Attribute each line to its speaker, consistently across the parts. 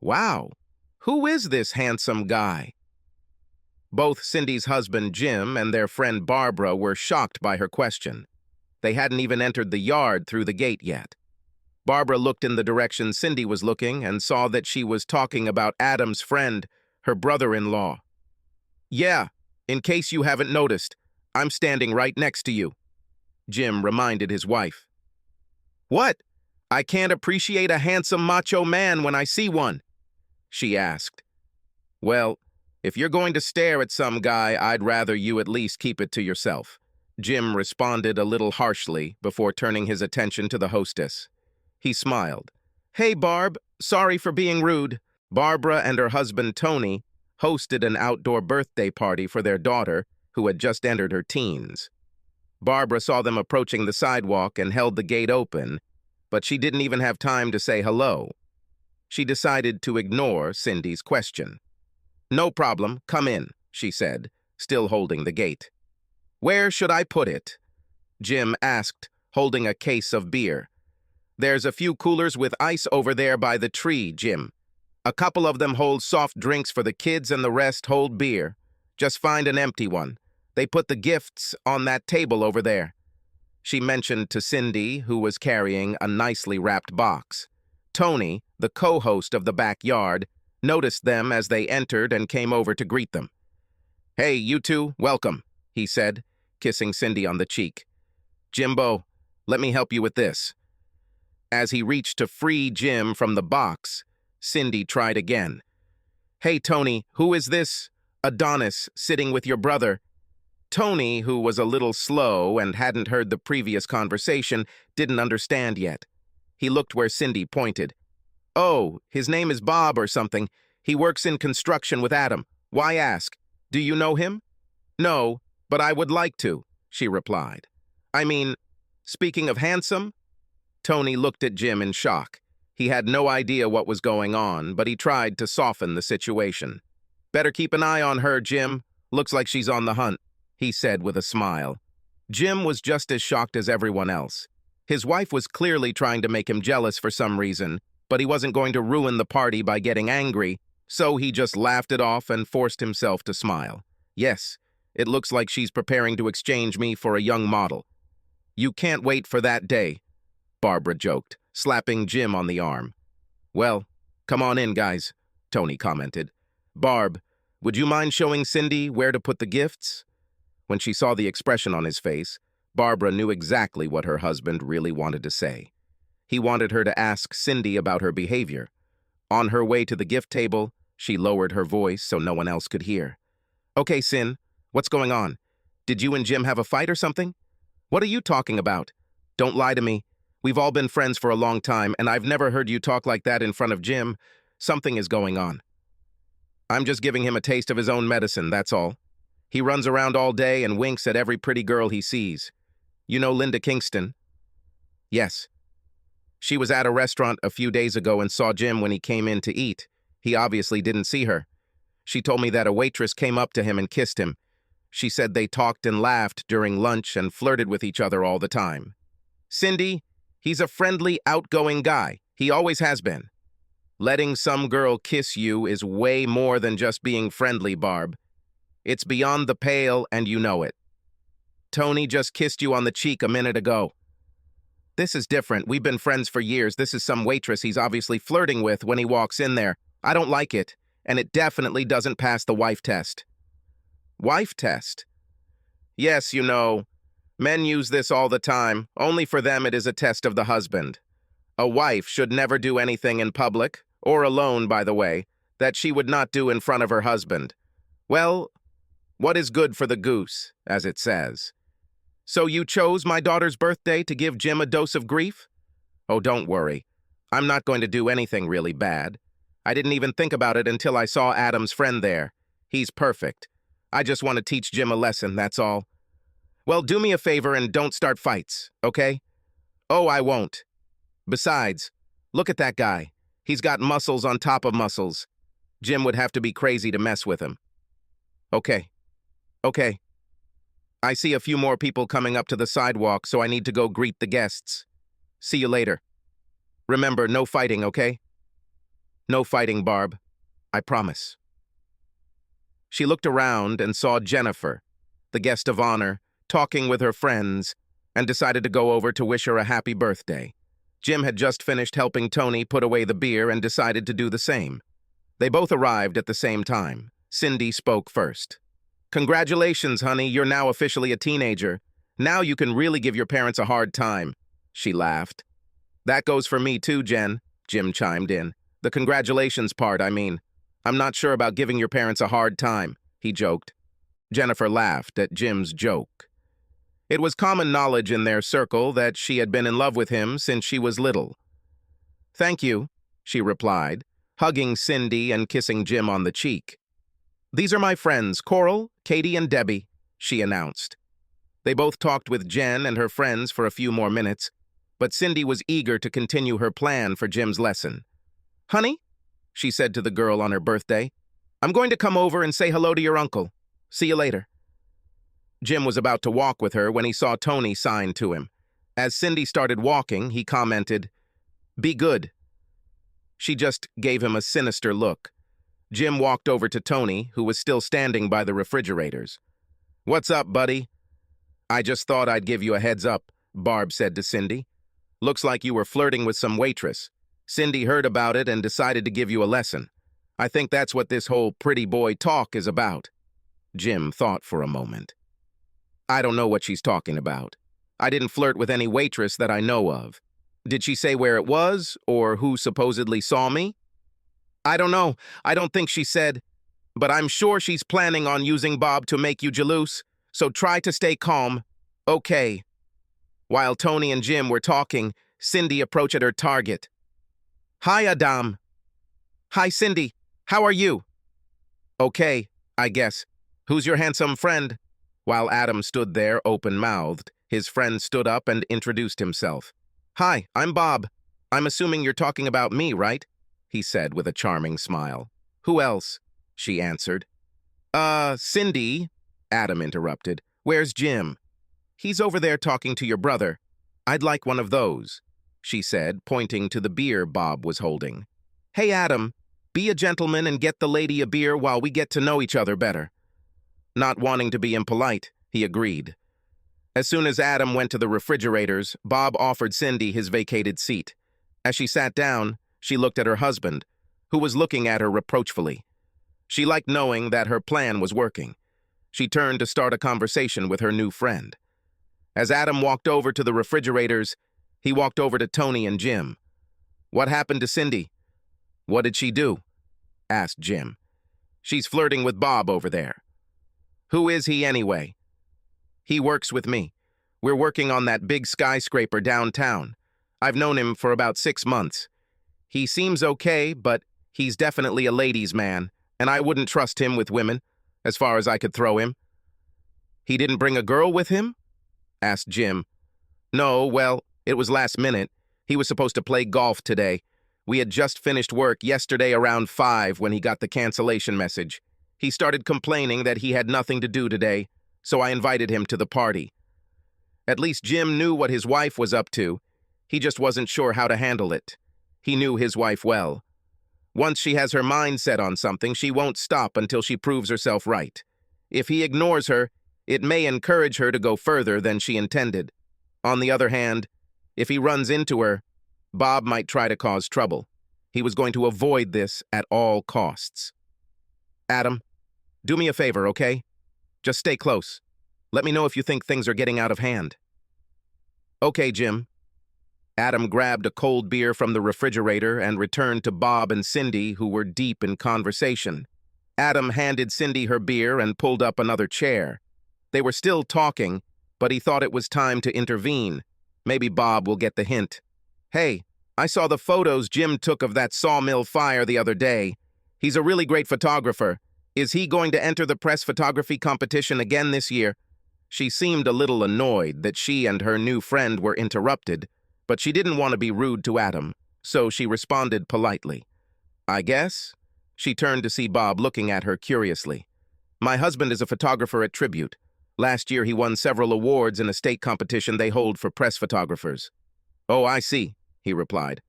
Speaker 1: Wow, who is this handsome guy? Both Cindy's husband, Jim, and their friend Barbara were shocked by her question. They hadn't even entered the yard through the gate yet. Barbara looked in the direction Cindy was looking and saw that she was talking about Adam's friend, her brother-in-law. "Yeah, in case you haven't noticed, I'm standing right next to you," Jim reminded his wife. "What? I can't appreciate a handsome macho man when I see one?" she asked. "Well, if you're going to stare at some guy, I'd rather you at least keep it to yourself," Jim responded a little harshly before turning his attention to the hostess. He smiled. "Hey, Barb, sorry for being rude." Barbara and her husband, Tony, hosted an outdoor birthday party for their daughter, who had just entered her teens. Barbara saw them approaching the sidewalk and held the gate open, but she didn't even have time to say hello. She decided to ignore Cindy's question. "No problem, come in," she said, still holding the gate. "Where should I put it?" Jim asked, holding a case of beer. "There's a few coolers with ice over there by the tree, Jim. A couple of them hold soft drinks for the kids and the rest hold beer. Just find an empty one. They put the gifts on that table over there," she mentioned to Cindy, who was carrying a nicely wrapped box. Tony, the co-host of the backyard, noticed them as they entered and came over to greet them. "Hey, you two, welcome," he said, kissing Cindy on the cheek. "Jimbo, let me help you with this." As he reached to free Jim from the box, Cindy tried again. "Hey, Tony, who is this Adonis sitting with your brother?" Tony, who was a little slow and hadn't heard the previous conversation, didn't understand yet. He looked where Cindy pointed. "Oh, his name is Bob or something. He works in construction with Adam. Why ask? Do you know him?" "No, but I would like to," she replied. "I mean, speaking of handsome?" Tony looked at Jim in shock. He had no idea what was going on, but he tried to soften the situation. "Better keep an eye on her, Jim. Looks like she's on the hunt," he said with a smile. Jim was just as shocked as everyone else. His wife was clearly trying to make him jealous for some reason, but he wasn't going to ruin the party by getting angry, so he just laughed it off and forced himself to smile. "Yes, it looks like she's preparing to exchange me for a young model." "You can't wait for that day," Barbara joked, slapping Jim on the arm. "Well, come on in, guys," Tony commented. "Barb, would you mind showing Cindy where to put the gifts?" When she saw the expression on his face, Barbara knew exactly what her husband really wanted to say. He wanted her to ask Cindy about her behavior. On her way to the gift table, she lowered her voice so no one else could hear. "Okay, Cin, what's going on? Did you and Jim have a fight or something? What are you talking about? Don't lie to me. We've all been friends for a long time, and I've never heard you talk like that in front of Jim. Something is going on." "I'm just giving him a taste of his own medicine, that's all. He runs around all day and winks at every pretty girl he sees. You know Linda Kingston?" "Yes. She was at a restaurant a few days ago and saw Jim when he came in to eat. He obviously didn't see her. She told me that a waitress came up to him and kissed him. She said they talked and laughed during lunch and flirted with each other all the time." "Cindy, he's a friendly, outgoing guy. He always has been." "Letting some girl kiss you is way more than just being friendly, Barb. It's beyond the pale, and you know it. Tony just kissed you on the cheek a minute ago." "This is different. We've been friends for years. This is some waitress he's obviously flirting with when he walks in there. I don't like it, and it definitely doesn't pass the wife test." "Wife test?" "Yes, you know. Men use this all the time. Only for them it is a test of the husband. A wife should never do anything in public, or alone, by the way, that she would not do in front of her husband. Well, what is good for the goose, as it says. So you chose my daughter's birthday to give Jim a dose of grief? Oh, don't worry. I'm not going to do anything really bad. I didn't even think about it until I saw Adam's friend there. He's perfect. I just want to teach Jim a lesson, that's all. Well, do me a favor and don't start fights, okay? Oh, I won't. Besides, look at that guy. He's got muscles on top of muscles. Jim would have to be crazy to mess with him. Okay. Okay. I see a few more people coming up to the sidewalk, so I need to go greet the guests. See you later. Remember, no fighting, okay? No fighting, Barb. I promise. She looked around and saw Jennifer, the guest of honor, talking with her friends, and decided to go over to wish her a happy birthday. Jim had just finished helping Tony put away the beer and decided to do the same. They both arrived at the same time. Cindy spoke first. Congratulations, honey, you're now officially a teenager. Now you can really give your parents a hard time. She laughed. That goes for me too, Jen, Jim chimed in. The congratulations part, I mean. I'm not sure about giving your parents a hard time, he joked. Jennifer laughed at Jim's joke. It was common knowledge in their circle that she had been in love with him since she was little. Thank you, she replied, hugging Cindy and kissing Jim on the cheek. These are my friends, Coral, Katie, and Debbie, she announced. They both talked with Jen and her friends for a few more minutes, but Cindy was eager to continue her plan for Jim's lesson. Honey, she said to the girl on her birthday, I'm going to come over and say hello to your uncle. See you later. Jim was about to walk with her when he saw Tony sign to him. As Cindy started walking, he commented, Be good. She just gave him a sinister look. Jim walked over to Tony, who was still standing by the refrigerators. What's up, buddy? I just thought I'd give you a heads up, Barb said to Cindy. Looks like you were flirting with some waitress. Cindy heard about it and decided to give you a lesson. I think that's what this whole pretty boy talk is about. Jim thought for a moment. I don't know what she's talking about. I didn't flirt with any waitress that I know of. Did she say where it was, or who supposedly saw me? I don't know. I don't think she said. But I'm sure she's planning on using Bob to make you jealous, so try to stay calm. Okay. While Tony and Jim were talking, Cindy approached her target. Hi, Adam. Hi, Cindy. How are you? Okay, I guess. Who's your handsome friend? While Adam stood there open-mouthed, his friend stood up and introduced himself. Hi, I'm Bob. I'm assuming you're talking about me, right? He said with a charming smile. Who else? She answered. Cindy, Adam interrupted. Where's Jim? He's over there talking to your brother. I'd like one of those, she said, pointing to the beer Bob was holding. Hey, Adam, be a gentleman and get the lady a beer while we get to know each other better. Not wanting to be impolite, he agreed. As soon as Adam went to the refrigerators, Bob offered Cindy his vacated seat. As she sat down, she looked at her husband, who was looking at her reproachfully. She liked knowing that her plan was working. She turned to start a conversation with her new friend. As Adam walked over to the refrigerators, he walked over to Tony and Jim. What happened to Cindy? What did she do? Asked Jim. She's flirting with Bob over there. Who is he anyway? He works with me. We're working on that big skyscraper downtown. I've known him for about 6 months. He seems okay, but he's definitely a ladies' man, and I wouldn't trust him with women, as far as I could throw him. He didn't bring a girl with him? Asked Jim. No, well, it was last minute. He was supposed to play golf today. We had just finished work yesterday around 5 when he got the cancellation message. He started complaining that he had nothing to do today, so I invited him to the party. At least Jim knew what his wife was up to. He just wasn't sure how to handle it. He knew his wife well. Once she has her mind set on something, she won't stop until she proves herself right. If he ignores her, it may encourage her to go further than she intended. On the other hand, if he runs into her, Bob might try to cause trouble. He was going to avoid this at all costs. Adam, do me a favor, okay? Just stay close. Let me know if you think things are getting out of hand. Okay, Jim. Adam grabbed a cold beer from the refrigerator and returned to Bob and Cindy, who were deep in conversation. Adam handed Cindy her beer and pulled up another chair. They were still talking, but he thought it was time to intervene. Maybe Bob will get the hint. Hey, I saw the photos Jim took of that sawmill fire the other day. He's a really great photographer. Is he going to enter the press photography competition again this year? She seemed a little annoyed that she and her new friend were interrupted, but she didn't want to be rude to Adam, so she responded politely. I guess? She turned to see Bob looking at her curiously. My husband is a photographer at Tribute. Last year he won several awards in a state competition they hold for press photographers. Oh, I see, he replied.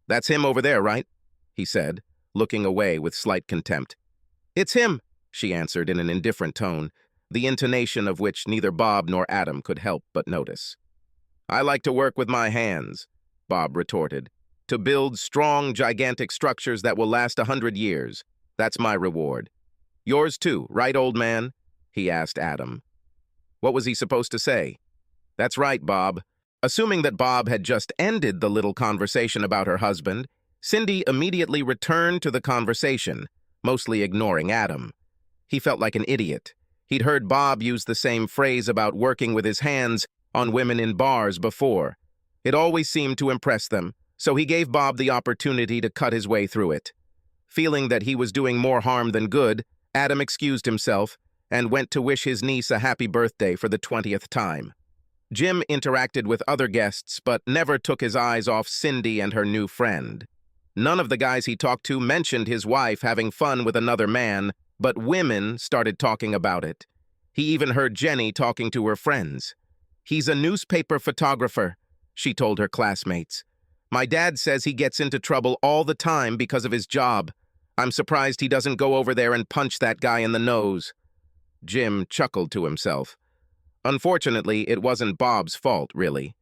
Speaker 1: That's him over there, right? He said, looking away with slight contempt. "It's him," she answered in an indifferent tone, the intonation of which neither Bob nor Adam could help but notice. "I like to work with my hands," Bob retorted, "to build strong, gigantic structures that will last 100 years. That's my reward. Yours too, right, old man?" he asked Adam. What was he supposed to say? That's right, Bob. Assuming that Bob had just ended the little conversation about her husband, Cindy immediately returned to the conversation, mostly ignoring Adam. He felt like an idiot. He'd heard Bob use the same phrase about working with his hands on women in bars before. It always seemed to impress them, so he gave Bob the opportunity to cut his way through it. Feeling that he was doing more harm than good, Adam excused himself and went to wish his niece a happy birthday for the 20th time. Jim interacted with other guests, but never took his eyes off Cindy and her new friend. None of the guys he talked to mentioned his wife having fun with another man, but women started talking about it. He even heard Jenny talking to her friends. "He's a newspaper photographer," she told her classmates. "My dad says he gets into trouble all the time because of his job. I'm surprised he doesn't go over there and punch that guy in the nose." Jim chuckled to himself. Unfortunately, it wasn't Bob's fault, really.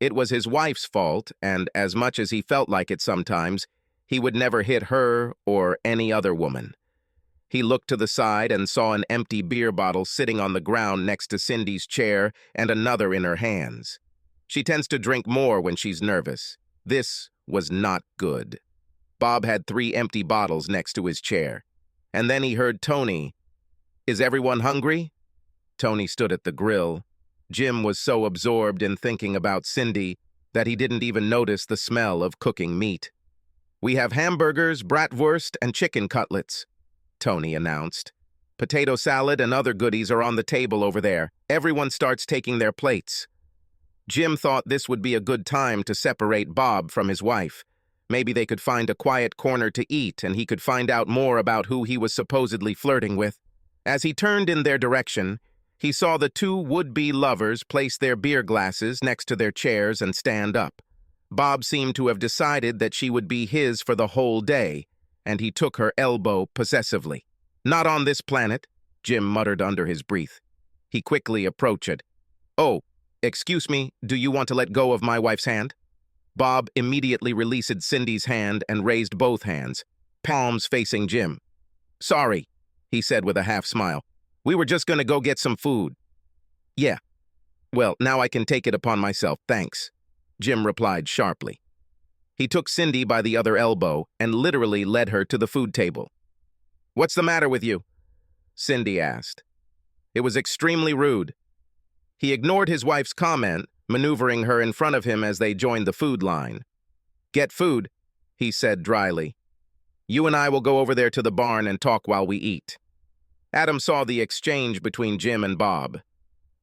Speaker 1: It was his wife's fault, and as much as he felt like it sometimes, he would never hit her or any other woman. He looked to the side and saw an empty beer bottle sitting on the ground next to Cindy's chair and another in her hands. She tends to drink more when she's nervous. This was not good. Bob had 3 empty bottles next to his chair. And then he heard Tony. "Is everyone hungry?" Tony stood at the grill. Jim was so absorbed in thinking about Cindy that he didn't even notice the smell of cooking meat. "We have hamburgers, bratwurst, and chicken cutlets," Tony announced. "Potato salad and other goodies are on the table over there. Everyone starts taking their plates." Jim thought this would be a good time to separate Bob from his wife. Maybe they could find a quiet corner to eat and he could find out more about who he was supposedly flirting with. As he turned in their direction, he saw the 2 would-be lovers place their beer glasses next to their chairs and stand up. Bob seemed to have decided that she would be his for the whole day, and he took her elbow possessively. "Not on this planet," Jim muttered under his breath. He quickly approached it. "Oh, excuse me, do you want to let go of my wife's hand?" Bob immediately released Cindy's hand and raised both hands, palms facing Jim. "Sorry," he said with a half-smile. "We were just going to go get some food." "Yeah. Well, now I can take it upon myself, thanks," Jim replied sharply. He took Cindy by the other elbow and literally led her to the food table. "What's the matter with you?" Cindy asked. It was extremely rude. He ignored his wife's comment, maneuvering her in front of him as they joined the food line. "Get food," he said dryly. "You and I will go over there to the barn and talk while we eat." Adam saw the exchange between Jim and Bob.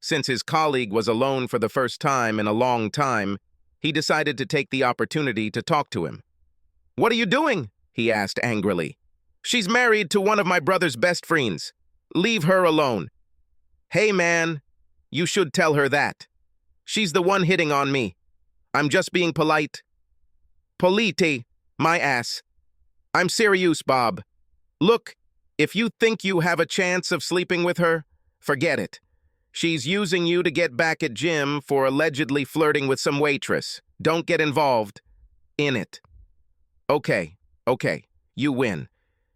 Speaker 1: Since his colleague was alone for the first time in a long time, he decided to take the opportunity to talk to him. "What are you doing?" he asked angrily. "She's married to one of my brother's best friends. Leave her alone." "Hey, man, you should tell her that. She's the one hitting on me. I'm just being polite." "Polite, my ass. I'm serious, Bob. Look, if you think you have a chance of sleeping with her, forget it. She's using you to get back at Jim for allegedly flirting with some waitress. Don't get involved in it." Okay, you win.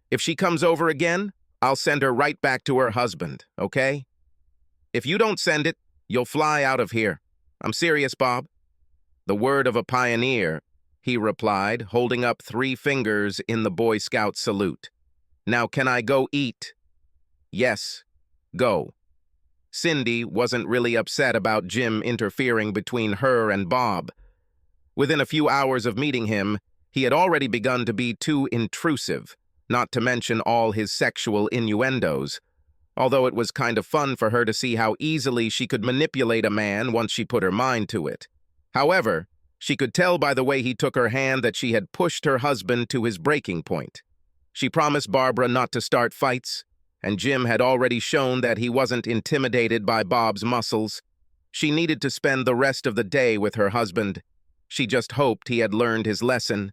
Speaker 1: If she comes over again, I'll send her right back to her husband, okay? If you don't send it, you'll fly out of here. I'm serious, Bob." "The word of a pioneer," he replied, holding up 3 fingers in the Boy Scout salute. "Now can I go eat?" "Yes, go." Cindy wasn't really upset about Jim interfering between her and Bob. Within a few hours of meeting him, he had already begun to be too intrusive, not to mention all his sexual innuendos, although it was kind of fun for her to see how easily she could manipulate a man once she put her mind to it. However, she could tell by the way he took her hand that she had pushed her husband to his breaking point. She promised Barbara not to start fights, and Jim had already shown that he wasn't intimidated by Bob's muscles. She needed to spend the rest of the day with her husband. She just hoped he had learned his lesson.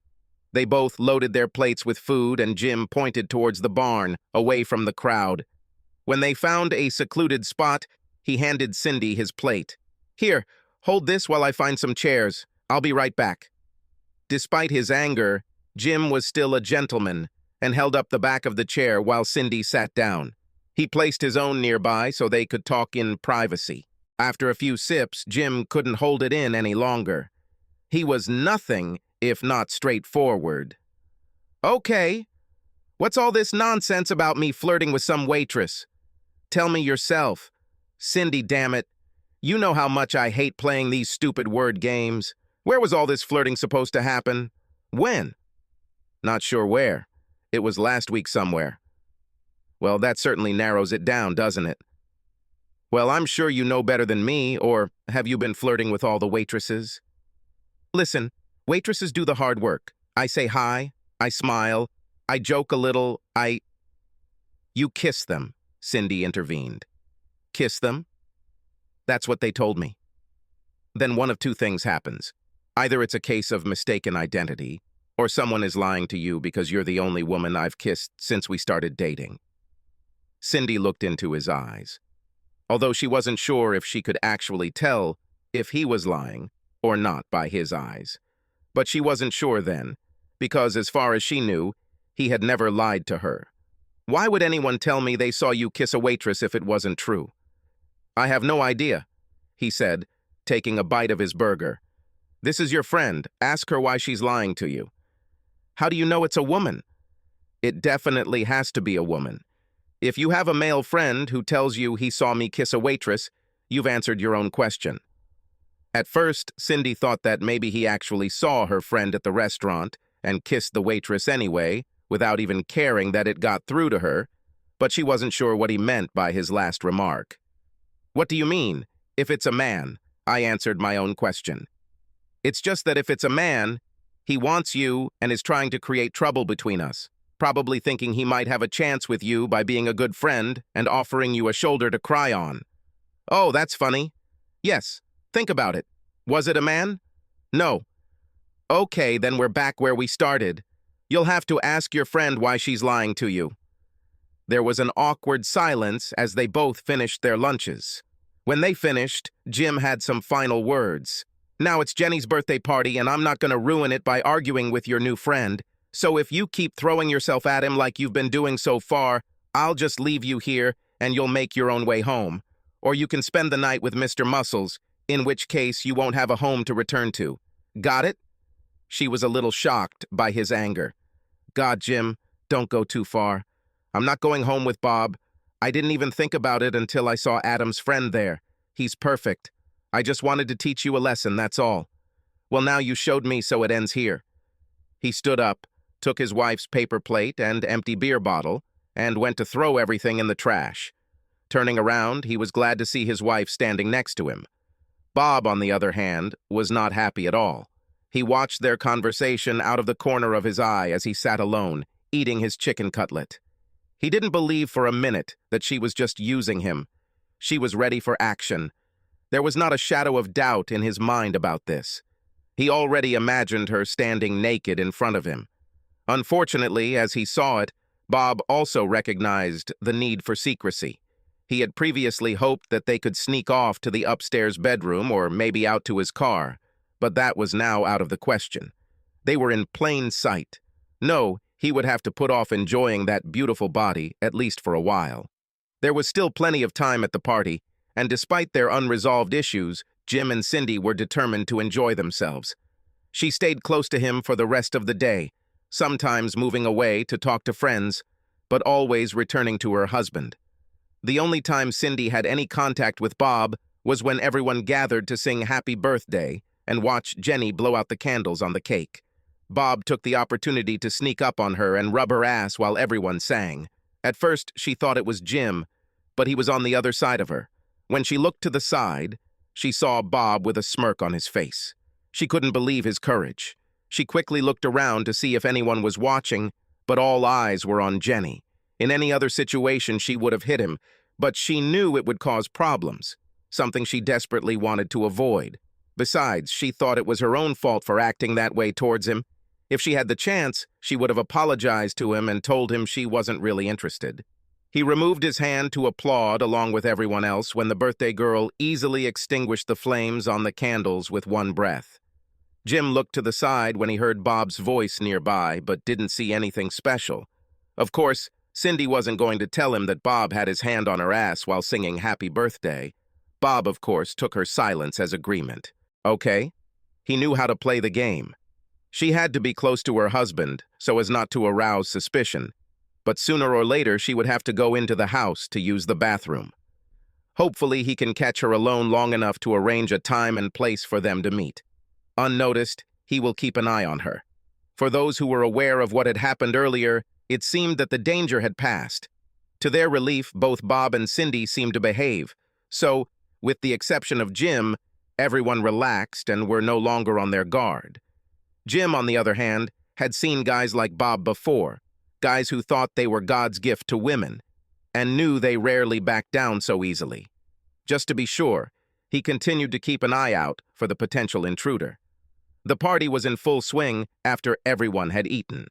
Speaker 1: They both loaded their plates with food, and Jim pointed towards the barn, away from the crowd. When they found a secluded spot, he handed Cindy his plate. "Here, hold this while I find some chairs. I'll be right back." Despite his anger, Jim was still a gentleman and held up the back of the chair while Cindy sat down. He placed his own nearby so they could talk in privacy. After a few sips, Jim couldn't hold it in any longer. He was nothing if not straightforward. "Okay, what's all this nonsense about me flirting with some waitress? Tell me yourself. Cindy, damn it. You know how much I hate playing these stupid word games. Where was all this flirting supposed to happen? When?" "Not sure where. It was last week somewhere." "Well, that certainly narrows it down, doesn't it?" "Well, I'm sure you know better than me, or have you been flirting with all the waitresses?" "Listen, waitresses do the hard work. I say hi, I smile, I joke a little, You kiss them," Cindy intervened. "Kiss them?" "That's what they told me." "Then one of two things happens. Either it's a case of mistaken identity, or someone is lying to you because you're the only woman I've kissed since we started dating." Cindy looked into his eyes. Although she wasn't sure if she could actually tell if he was lying or not by his eyes. But she wasn't sure then, because as far as she knew, he had never lied to her. "Why would anyone tell me they saw you kiss a waitress if it wasn't true?" "I have no idea," he said, taking a bite of his burger. "This is your friend. Ask her why she's lying to you." "How do you know it's a woman?" "It definitely has to be a woman. If you have a male friend who tells you he saw me kiss a waitress, you've answered your own question." At first, Cindy thought that maybe he actually saw her friend at the restaurant and kissed the waitress anyway, without even caring that it got through to her, but she wasn't sure what he meant by his last remark. "What do you mean, if it's a man?" I answered my own question. "It's just that if it's a man, he wants you and is trying to create trouble between us, probably thinking he might have a chance with you by being a good friend and offering you a shoulder to cry on." "Oh, that's funny." "Yes, think about it. Was it a man?" "No." "Okay, then we're back where we started. You'll have to ask your friend why she's lying to you." There was an awkward silence as they both finished their lunches. When they finished, Jim had some final words. "Now it's Jenny's birthday party, and I'm not going to ruin it by arguing with your new friend. So if you keep throwing yourself at him like you've been doing so far, I'll just leave you here, and you'll make your own way home. Or you can spend the night with Mr. Muscles, in which case you won't have a home to return to. Got it?" She was a little shocked by his anger. "God, Jim, don't go too far. I'm not going home with Bob. I didn't even think about it until I saw Adam's friend there. He's perfect. I just wanted to teach you a lesson, that's all. Well, now you showed me, so it ends here." He stood up, took his wife's paper plate and empty beer bottle, and went to throw everything in the trash. Turning around, he was glad to see his wife standing next to him. Bob, on the other hand, was not happy at all. He watched their conversation out of the corner of his eye as he sat alone, eating his chicken cutlet. He didn't believe for a minute that she was just using him. She was ready for action. There was not a shadow of doubt in his mind about this. He already imagined her standing naked in front of him. Unfortunately, as he saw it, Bob also recognized the need for secrecy. He had previously hoped that they could sneak off to the upstairs bedroom or maybe out to his car, but that was now out of the question. They were in plain sight. No, he would have to put off enjoying that beautiful body, at least for a while. There was still plenty of time at the party, and despite their unresolved issues, Jim and Cindy were determined to enjoy themselves. She stayed close to him for the rest of the day, sometimes moving away to talk to friends, but always returning to her husband. The only time Cindy had any contact with Bob was when everyone gathered to sing Happy Birthday and watch Jenny blow out the candles on the cake. Bob took the opportunity to sneak up on her and rub her ass while everyone sang. At first, she thought it was Jim, but he was on the other side of her. When she looked to the side, she saw Bob with a smirk on his face. She couldn't believe his courage. She quickly looked around to see if anyone was watching, but all eyes were on Jenny. In any other situation, she would have hit him, but she knew it would cause problems, something she desperately wanted to avoid. Besides, she thought it was her own fault for acting that way towards him. If she had the chance, she would have apologized to him and told him she wasn't really interested. He removed his hand to applaud along with everyone else when the birthday girl easily extinguished the flames on the candles with one breath. Jim looked to the side when he heard Bob's voice nearby, but didn't see anything special. Of course, Cindy wasn't going to tell him that Bob had his hand on her ass while singing Happy Birthday. Bob, of course, took her silence as agreement. Okay? He knew how to play the game. She had to be close to her husband so as not to arouse suspicion, but sooner or later she would have to go into the house to use the bathroom. Hopefully he can catch her alone long enough to arrange a time and place for them to meet. Unnoticed, he will keep an eye on her. For those who were aware of what had happened earlier, it seemed that the danger had passed. To their relief, both Bob and Cindy seemed to behave, so, with the exception of Jim, everyone relaxed and were no longer on their guard. Jim, on the other hand, had seen guys like Bob before, guys who thought they were God's gift to women, and knew they rarely backed down so easily. Just to be sure, he continued to keep an eye out for the potential intruder. The party was in full swing after everyone had eaten.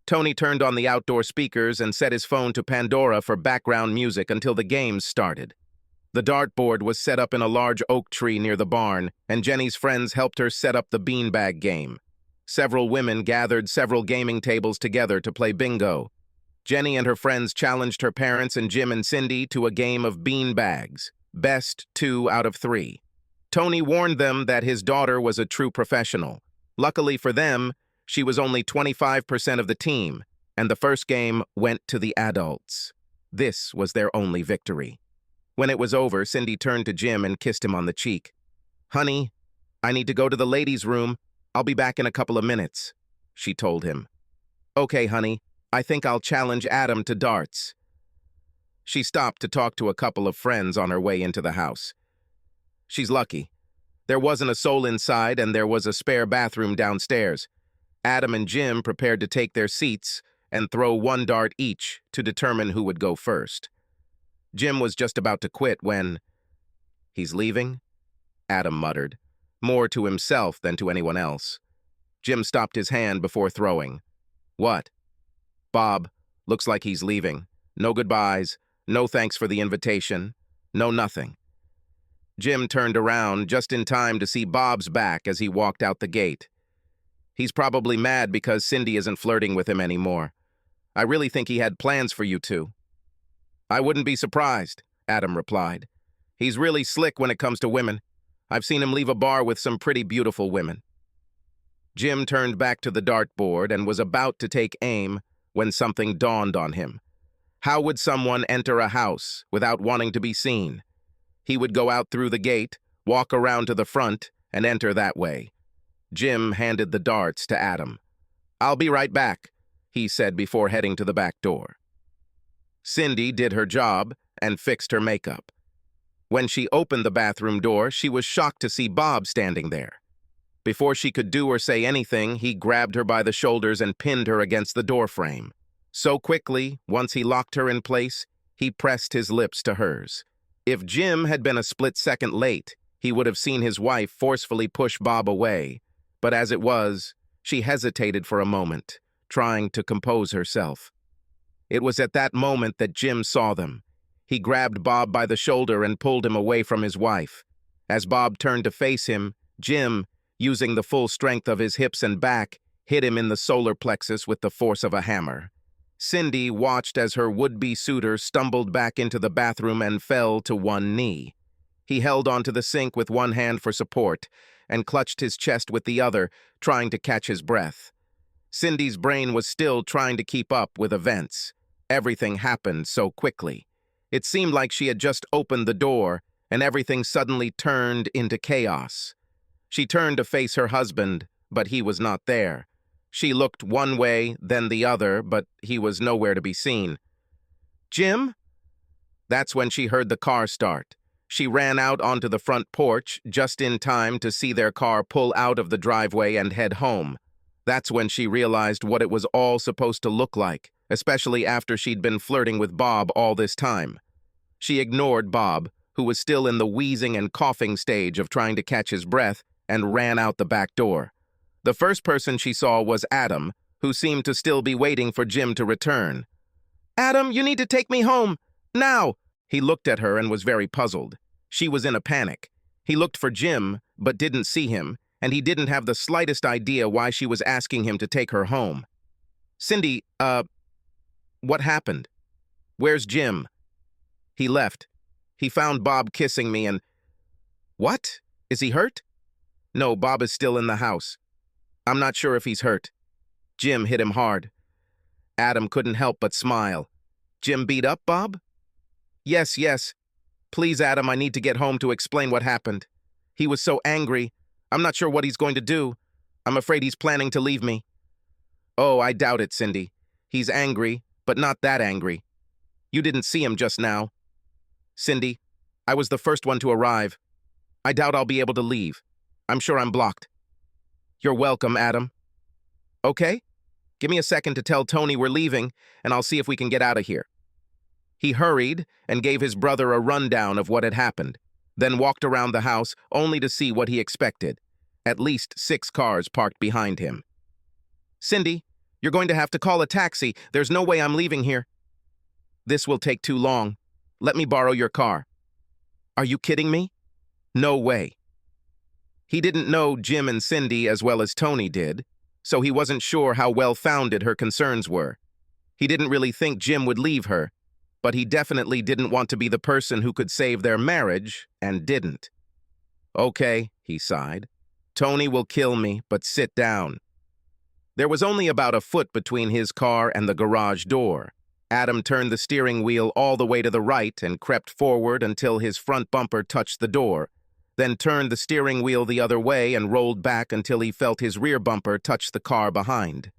Speaker 1: Tony turned on the outdoor speakers and set his phone to Pandora for background music until the games started. The dartboard was set up in a large oak tree near the barn, and Jenny's friends helped her set up the beanbag game. Several women gathered several gaming tables together to play bingo. Jenny and her friends challenged her parents and Jim and Cindy to a game of beanbags, best 2 out of 3. Tony warned them that his daughter was a true professional. Luckily for them, she was only 25% of the team, and the first game went to the adults. This was their only victory. When it was over, Cindy turned to Jim and kissed him on the cheek. "Honey, I need to go to the ladies' room. I'll be back in a couple of minutes," she told him. "Okay, honey, I think I'll challenge Adam to darts." She stopped to talk to a couple of friends on her way into the house. She's lucky. There wasn't a soul inside, and there was a spare bathroom downstairs. Adam and Jim prepared to take their seats and throw one dart each to determine who would go first. Jim was just about to quit when... "He's leaving?" Adam muttered, more to himself than to anyone else. Jim stopped his hand before throwing. "What?" "Bob, looks like he's leaving. No goodbyes, no thanks for the invitation, no nothing." Jim turned around just in time to see Bob's back as he walked out the gate. "He's probably mad because Cindy isn't flirting with him anymore. I really think he had plans for you two." "I wouldn't be surprised," Adam replied. "He's really slick when it comes to women. I've seen him leave a bar with some pretty beautiful women." Jim turned back to the dartboard and was about to take aim when something dawned on him. How would someone enter a house without wanting to be seen? He would go out through the gate, walk around to the front, and enter that way. Jim handed the darts to Adam. "I'll be right back," he said before heading to the back door. Cindy did her job and fixed her makeup. When she opened the bathroom door, she was shocked to see Bob standing there. Before she could do or say anything, he grabbed her by the shoulders and pinned her against the doorframe. So quickly, once he locked her in place, he pressed his lips to hers. If Jim had been a split second late, he would have seen his wife forcefully push Bob away. But as it was, she hesitated for a moment, trying to compose herself. It was at that moment that Jim saw them. He grabbed Bob by the shoulder and pulled him away from his wife. As Bob turned to face him, Jim, using the full strength of his hips and back, hit him in the solar plexus with the force of a hammer. Cindy watched as her would-be suitor stumbled back into the bathroom and fell to one knee. He held onto the sink with one hand for support and clutched his chest with the other, trying to catch his breath. Cindy's brain was still trying to keep up with events. Everything happened so quickly. It seemed like she had just opened the door, and everything suddenly turned into chaos. She turned to face her husband, but he was not there. She looked one way, then the other, but he was nowhere to be seen. "Jim?" That's when she heard the car start. She ran out onto the front porch just in time to see their car pull out of the driveway and head home. That's when she realized what it was all supposed to look like, especially after she'd been flirting with Bob all this time. She ignored Bob, who was still in the wheezing and coughing stage of trying to catch his breath, and ran out the back door. The first person she saw was Adam, who seemed to still be waiting for Jim to return. "Adam, you need to take me home. Now!" He looked at her and was very puzzled. She was in a panic. He looked for Jim, but didn't see him, and he didn't have the slightest idea why she was asking him to take her home. "Cindy, what happened? Where's Jim?" "He left. He found Bob kissing me and—" "What? Is he hurt?" "No, Bob is still in the house. I'm not sure if he's hurt. Jim hit him hard." Adam couldn't help but smile. "Jim beat up Bob?" Yes. Please, Adam, I need to get home to explain what happened. He was so angry. I'm not sure what he's going to do. I'm afraid he's planning to leave me." "Oh, I doubt it, Cindy. He's angry, but not that angry. You didn't see him just now." "Cindy, I was the first one to arrive. I doubt I'll be able to leave. I'm sure I'm blocked." "You're welcome, Adam." "Okay, give me a second to tell Tony we're leaving, and I'll see if we can get out of here." He hurried and gave his brother a rundown of what had happened, then walked around the house only to see what he expected. At least 6 cars parked behind him. "Cindy, you're going to have to call a taxi. There's no way I'm leaving here." "This will take too long. Let me borrow your car." "Are you kidding me? No way." He didn't know Jim and Cindy as well as Tony did, so he wasn't sure how well-founded her concerns were. He didn't really think Jim would leave her, but he definitely didn't want to be the person who could save their marriage, and didn't. "Okay," he sighed. "Tony will kill me, but sit down." There was only about a foot between his car and the garage door. Adam turned the steering wheel all the way to the right and crept forward until his front bumper touched the door, then turned the steering wheel the other way and rolled back until he felt his rear bumper touch the car behind.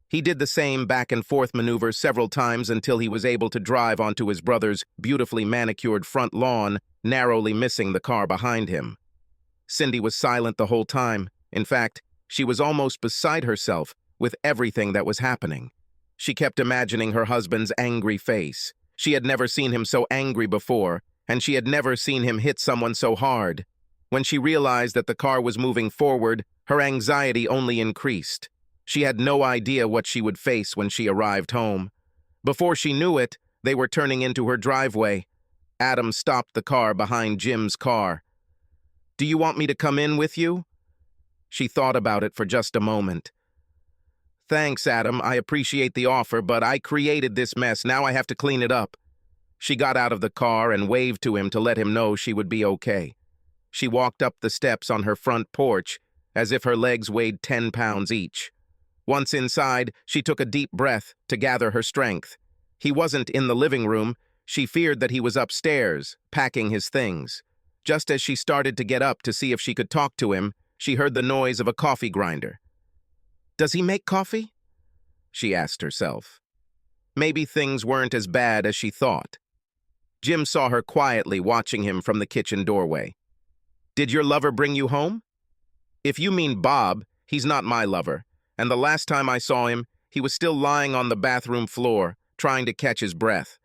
Speaker 1: He did the same back-and-forth maneuver several times until he was able to drive onto his brother's beautifully manicured front lawn, narrowly missing the car behind him. Cindy was silent the whole time. In fact, she was almost beside herself with everything that was happening. She kept imagining her husband's angry face. She had never seen him so angry before, and she had never seen him hit someone so hard. When she realized that the car was moving forward, her anxiety only increased. She had no idea what she would face when she arrived home. Before she knew it, they were turning into her driveway. Adam stopped the car behind Jim's car. "Do you want me to come in with you?" She thought about it for just a moment. "Thanks, Adam. I appreciate the offer, but I created this mess. Now I have to clean it up." She got out of the car and waved to him to let him know she would be okay. She walked up the steps on her front porch as if her legs weighed 10 pounds each. Once inside, she took a deep breath to gather her strength. He wasn't in the living room. She feared that he was upstairs, packing his things. Just as she started to get up to see if she could talk to him, she heard the noise of a coffee grinder. "Does he make coffee?" she asked herself. Maybe things weren't as bad as she thought. Jim saw her quietly watching him from the kitchen doorway. "Did your lover bring you home?" "If you mean Bob, he's not my lover. And the last time I saw him, he was still lying on the bathroom floor, trying to catch his breath."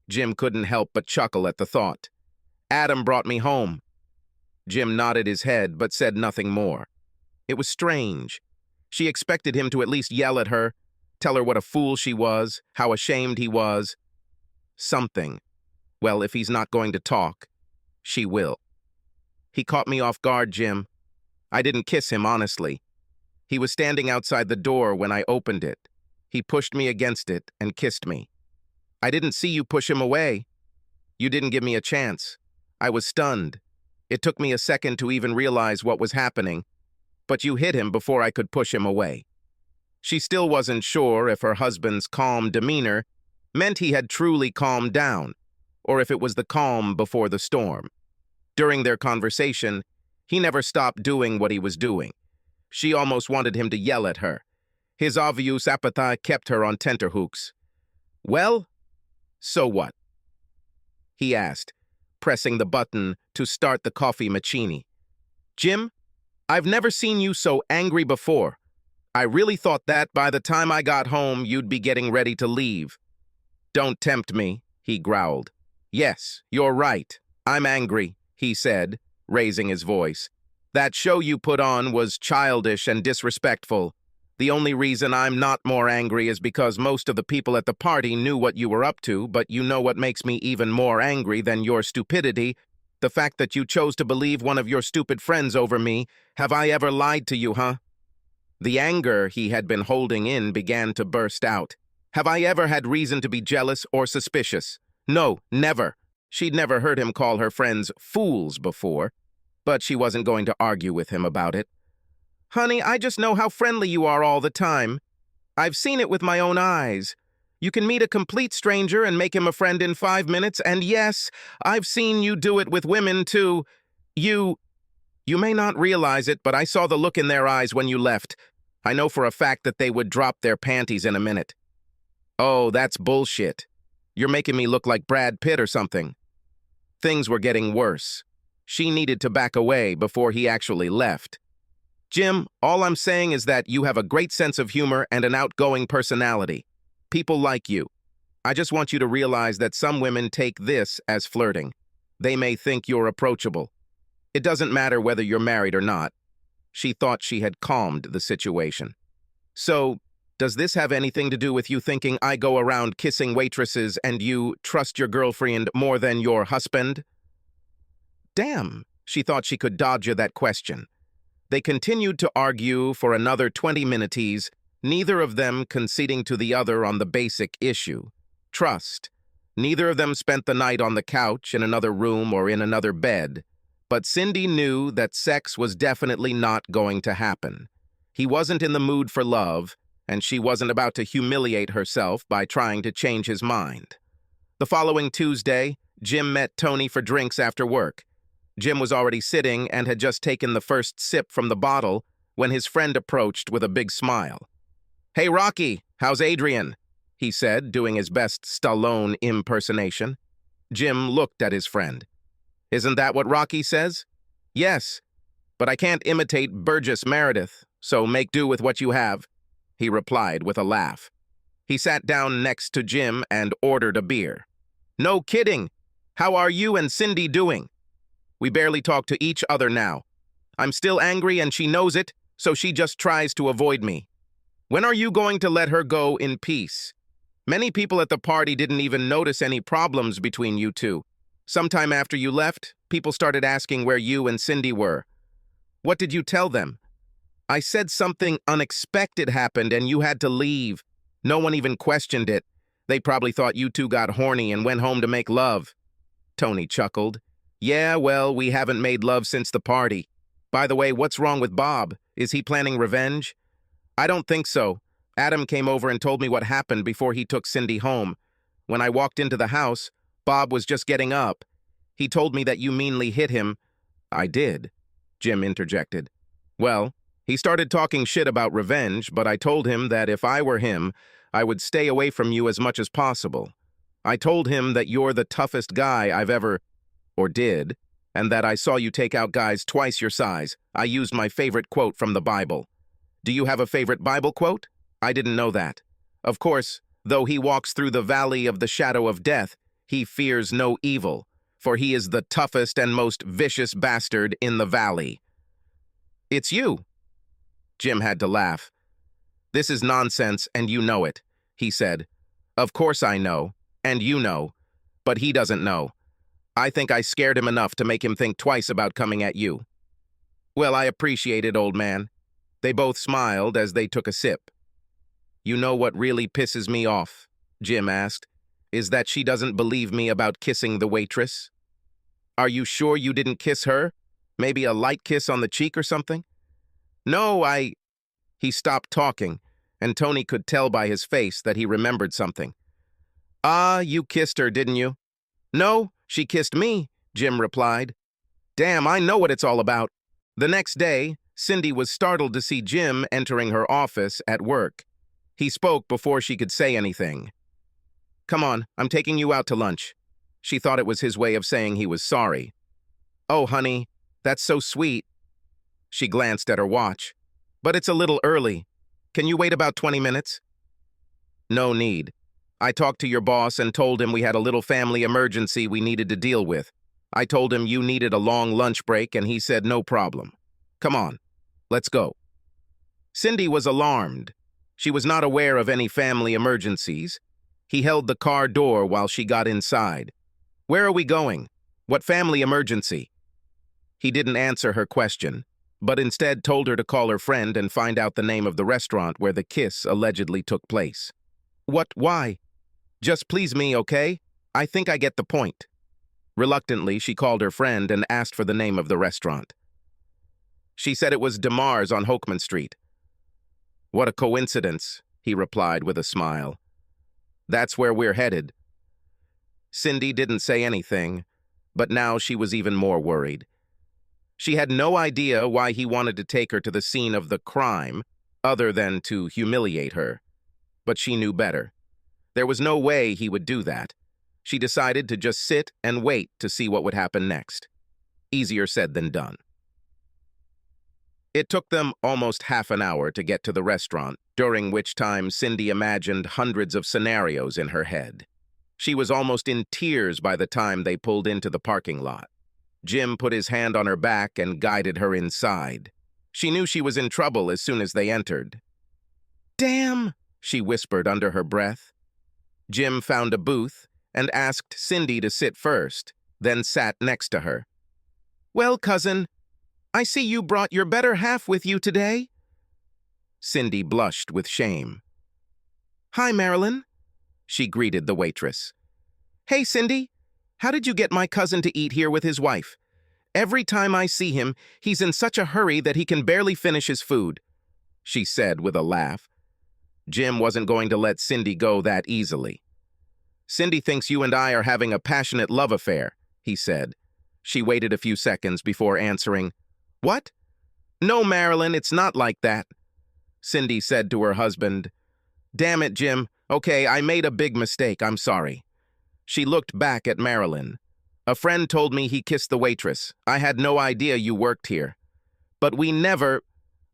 Speaker 1: Jim couldn't help but chuckle at the thought. "Adam brought me home." Jim nodded his head but said nothing more. It was strange. She expected him to at least yell at her, tell her what a fool she was, how ashamed he was. Something. Well, if he's not going to talk, she will. "He caught me off guard, Jim. I didn't kiss him, honestly. He was standing outside the door when I opened it. He pushed me against it and kissed me. I didn't see you push him away. You didn't give me a chance. I was stunned. It took me a second to even realize what was happening, but you hit him before I could push him away." She still wasn't sure if her husband's calm demeanor meant he had truly calmed down, or if it was the calm before the storm. During their conversation, he never stopped doing what he was doing. She almost wanted him to yell at her. His obvious appetite kept her on tenterhooks. "Well, so what?" he asked, pressing the button to start the coffee machine. "Jim, I've never seen you so angry before. I really thought that by the time I got home, you'd be getting ready to leave." "Don't tempt me," he growled. "Yes, you're right. I'm angry," he said, raising his voice. That show you put on was childish and disrespectful. The only reason I'm not more angry is because most of the people at the party knew what you were up to, but you know what makes me even more angry than your stupidity? The fact that you chose to believe one of your stupid friends over me. Have I ever lied to you, huh? The anger he had been holding in began to burst out. Have I ever had reason to be jealous or suspicious? No, never. She'd never heard him call her friends fools before, but she wasn't going to argue with him about it. Honey, I just know how friendly you are all the time. I've seen it with my own eyes. You can meet a complete stranger and make him a friend in 5 minutes, and yes, I've seen you do it with women, too. You may not realize it, but I saw the look in their eyes when you left. I know for a fact that they would drop their panties in a minute. Oh, that's bullshit. You're making me look like Brad Pitt or something. Things were getting worse. She needed to back away before he actually left. Jim, all I'm saying is that you have a great sense of humor and an outgoing personality. People like you. I just want you to realize that some women take this as flirting. They may think you're approachable. It doesn't matter whether you're married or not. She thought she had calmed the situation. So, does this have anything to do with you thinking I go around kissing waitresses and you trust your girlfriend more than your husband? Damn, she thought she could dodge that question. They continued to argue for another 20 minutes, neither of them conceding to the other on the basic issue. Trust. Neither of them spent the night on the couch, in another room, or in another bed. But Cindy knew that sex was definitely not going to happen. He wasn't in the mood for love, and she wasn't about to humiliate herself by trying to change his mind. The following Tuesday, Jim met Tony for drinks after work. Jim was already sitting and had just taken the first sip from the bottle when his friend approached with a big smile. "Hey, Rocky, how's Adrian?" he said, doing his best Stallone impersonation. Jim looked at his friend. "Isn't that what Rocky says?" "Yes, but I can't imitate Burgess Meredith, so make do with what you have," he replied with a laugh. He sat down next to Jim and ordered a beer. "No kidding. How are you and Cindy doing? We barely talk to each other now. I'm still angry and she knows it, so she just tries to avoid me. When are you going to let her go in peace? Many people at the party didn't even notice any problems between you two. Sometime after you left, people started asking where you and Cindy were. What did you tell them? I said something unexpected happened and you had to leave. No one even questioned it. They probably thought you two got horny and went home to make love." Tony chuckled. "Yeah, well, we haven't made love since the party. By the way, what's wrong with Bob? Is he planning revenge?" "I don't think so. Adam came over and told me what happened before he took Cindy home. When I walked into the house, Bob was just getting up. He told me that you meanly hit him." "I did," Jim interjected. "Well, he started talking shit about revenge, but I told him that if I were him, I would stay away from you as much as possible. I told him that you're the toughest guy I've ever, or did, and that I saw you take out guys twice your size. I used my favorite quote from the Bible." "Do you have a favorite Bible quote?" "I didn't know that." "Of course, though he walks through the valley of the shadow of death, he fears no evil, for he is the toughest and most vicious bastard in the valley." "It's you." Jim had to laugh. "This is nonsense, and you know it," he said. "Of course I know, and you know, but he doesn't know. I think I scared him enough to make him think twice about coming at you." "Well, I appreciate it, old man." They both smiled as they took a sip. "You know what really pisses me off," Jim asked, "is that she doesn't believe me about kissing the waitress." "Are you sure you didn't kiss her? Maybe a light kiss on the cheek or something?" "No, He stopped talking, and Tony could tell by his face that he remembered something. "Ah, you kissed her, didn't you?" "No, she kissed me," Jim replied. "Damn, I know what it's all about." The next day, Cindy was startled to see Jim entering her office at work. He spoke before she could say anything. "Come on, I'm taking you out to lunch." She thought it was his way of saying he was sorry. "Oh, honey, that's so sweet." She glanced at her watch. "But it's a little early. Can you wait about 20 minutes? "No need. I talked to your boss and told him we had a little family emergency we needed to deal with. I told him you needed a long lunch break and he said no problem." Come on, let's go. Cindy was alarmed. She was not aware of any family emergencies. He held the car door while she got inside. Where are we going? What family emergency? He didn't answer her question, but instead told her to call her friend and find out the name of the restaurant where the kiss allegedly took place. Why? Just please me, okay? I think I get the point. Reluctantly, she called her friend and asked for the name of the restaurant. She said it was DeMar's on Hokeman Street. What a coincidence, he replied with a smile. That's where we're headed. Cindy didn't say anything, but now she was even more worried. She had no idea why he wanted to take her to the scene of the crime, other than to humiliate her. But she knew better. There was no way he would do that. She decided to just sit and wait to see what would happen next. Easier said than done. It took them almost half an hour to get to the restaurant, during which time Cindy imagined hundreds of scenarios in her head. She was almost in tears by the time they pulled into the parking lot. Jim put his hand on her back and guided her inside. She knew she was in trouble as soon as they entered. "Damn!" she whispered under her breath. Jim found a booth and asked Cindy to sit first, then sat next to her. "Well, cousin, I see you brought your better half with you today." Cindy blushed with shame. "Hi, Marilyn," she greeted the waitress. "Hey, Cindy, how did you get my cousin to eat here with his wife? Every time I see him, he's in such a hurry that he can barely finish his food," she said with a laugh. Jim wasn't going to let Cindy go that easily. "Cindy thinks you and I are having a passionate love affair," he said. She waited a few seconds before answering, "What? No, Marilyn, it's not like that," Cindy said to her husband. "Damn it, Jim. Okay, I made a big mistake. I'm sorry." She looked back at Marilyn. "A friend told me he kissed the waitress. I had no idea you worked here." "But we never—"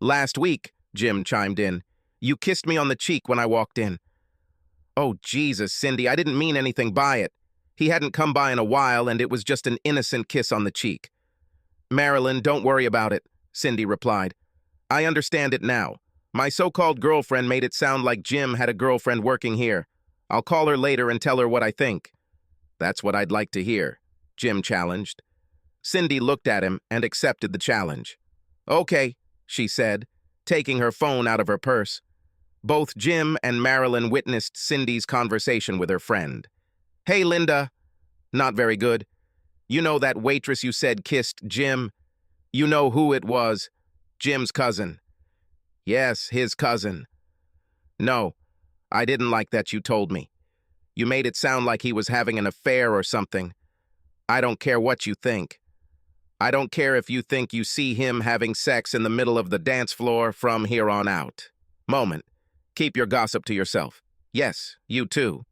Speaker 1: "Last week," Jim chimed in. "You kissed me on the cheek when I walked in." "Oh, Jesus, Cindy, I didn't mean anything by it. He hadn't come by in a while, and it was just an innocent kiss on the cheek." "Marilyn, don't worry about it," Cindy replied. "I understand it now. My so-called girlfriend made it sound like Jim had a girlfriend working here. I'll call her later and tell her what I think." "That's what I'd like to hear," Jim challenged. Cindy looked at him and accepted the challenge. "Okay," she said, taking her phone out of her purse. Both Jim and Marilyn witnessed Cindy's conversation with her friend. "Hey, Linda." "Not very good. You know that waitress you said kissed Jim? You know who it was. Jim's cousin." "Yes, his cousin." "No, I didn't like that you told me. You made it sound like he was having an affair or something. I don't care what you think. I don't care if you think you see him having sex in the middle of the dance floor from here on out. Moment. Keep your gossip to yourself. Yes, you too."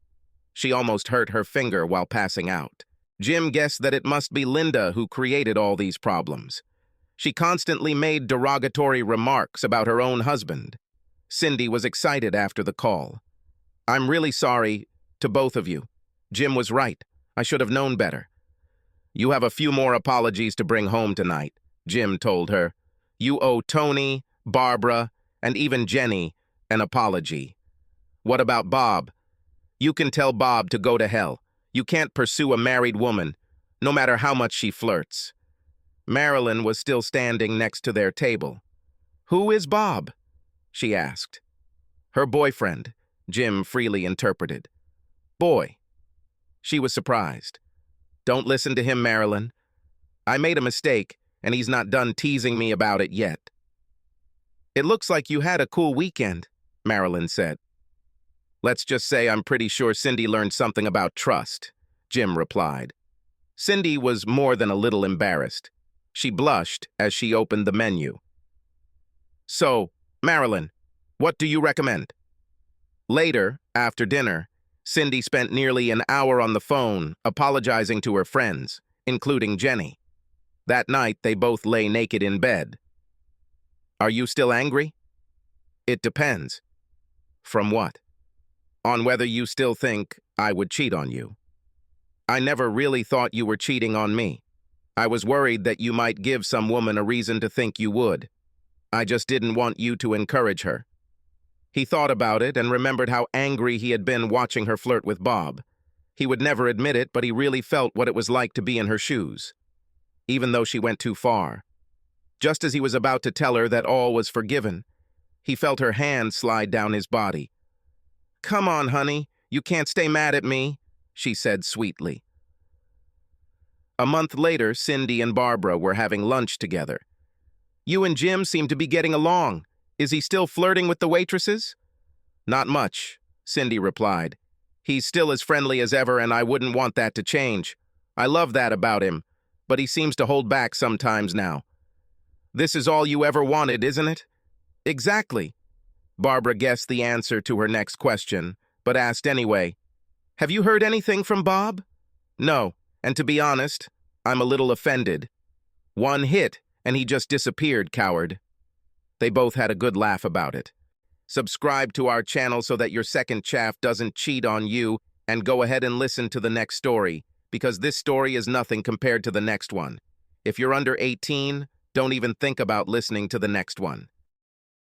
Speaker 1: She almost hurt her finger while passing out. Jim guessed that it must be Linda who created all these problems. She constantly made derogatory remarks about her own husband. Cindy was excited after the call. "I'm really sorry to both of you. Jim was right. I should have known better." "You have a few more apologies to bring home tonight," Jim told her. "You owe Tony, Barbara, and even Jenny an apology." "What about Bob?" "You can tell Bob to go to hell. You can't pursue a married woman, no matter how much she flirts." Marilyn was still standing next to their table. "Who is Bob?" she asked. "Her boyfriend," Jim freely interpreted. "Boy." She was surprised. "Don't listen to him, Marilyn. I made a mistake, and he's not done teasing me about it yet." "It looks like you had a cool weekend," Marilyn said. "Let's just say I'm pretty sure Cindy learned something about trust," Jim replied. Cindy was more than a little embarrassed. She blushed as she opened the menu. "So, Marilyn, what do you recommend?" Later, after dinner, Cindy spent nearly an hour on the phone apologizing to her friends, including Jenny. That night, they both lay naked in bed. "Are you still angry?" "It depends." "From what?" "On whether you still think I would cheat on you." "I never really thought you were cheating on me." I was worried that you might give some woman a reason to think you would. I just didn't want you to encourage her. He thought about it and remembered how angry he had been watching her flirt with Bob. He would never admit it, but he really felt what it was like to be in her shoes, even though she went too far. Just as he was about to tell her that all was forgiven, he felt her hand slide down his body. "Come on, honey, you can't stay mad at me," she said sweetly. A month later, Cindy and Barbara were having lunch together. "You and Jim seem to be getting along. Is he still flirting with the waitresses?" "Not much," Cindy replied. "He's still as friendly as ever, and I wouldn't want that to change. I love that about him, but he seems to hold back sometimes now." "This is all you ever wanted, isn't it?" "Exactly." Barbara guessed the answer to her next question, but asked anyway, "Have you heard anything from Bob?" "No, and to be honest, I'm a little offended. One hit, and he just disappeared, coward." They both had a good laugh about it. Subscribe to our channel so that your second chaff doesn't cheat on you, and go ahead and listen to the next story, because this story is nothing compared to the next one. If you're under 18, don't even think about listening to the next one.